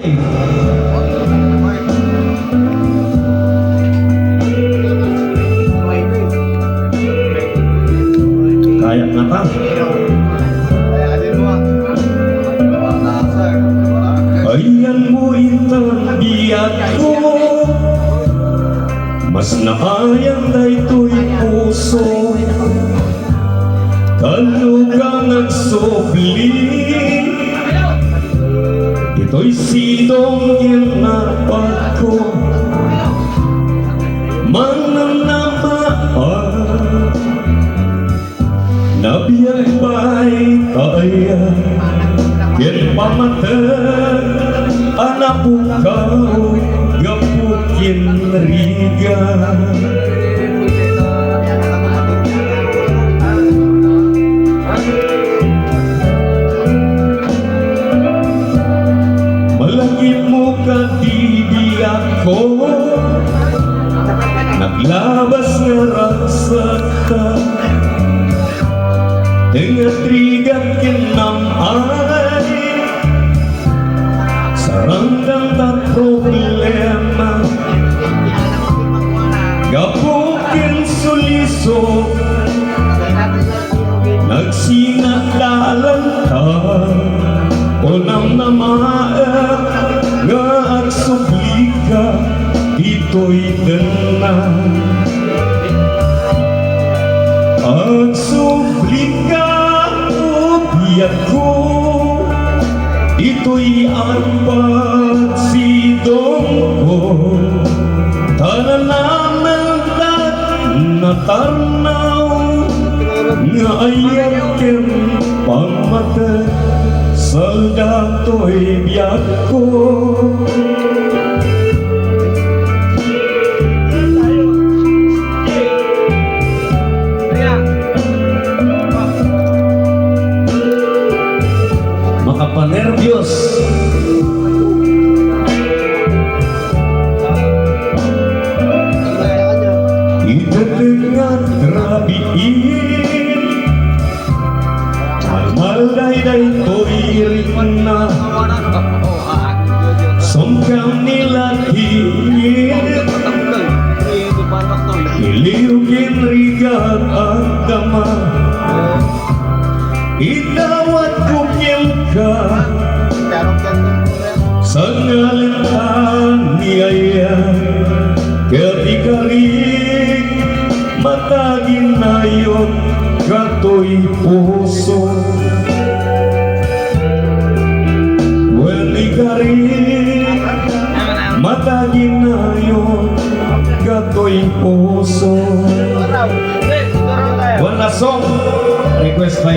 Kaya nga ta. Ayan mo itang biyat ko, mas naayan na ito'y puso. Kalugang nagsubli, ito'y sidong ginapat ko. Mananamaan, nabiyay-bay kaya, yan pamatay, anak pukaw, gapukin riga. Malagi mo kadibiyat ko, naglabas nga raksaka, dengan trigat kinamay, saranggang ta problema, gapukin suliso, nagsinagalan ka, unang namae, nga agsubli ka, dito'y denang. Agsubli ka, biyat ko, ito'y apat sidong ko. Tananaman na tarnaw, nga ayakin pamatay, soldato'y biyat ko. Makapanervyos, itadengan rabiin, malday-day to'y na, songkang nilahiin, iliugin rigat at dama, idawat kukil ka, sa ngalan niyaya, katikarig, matagin na yun, kato'y puso. Walikarig, matagin na yun, kato'y puso. Wala song, request by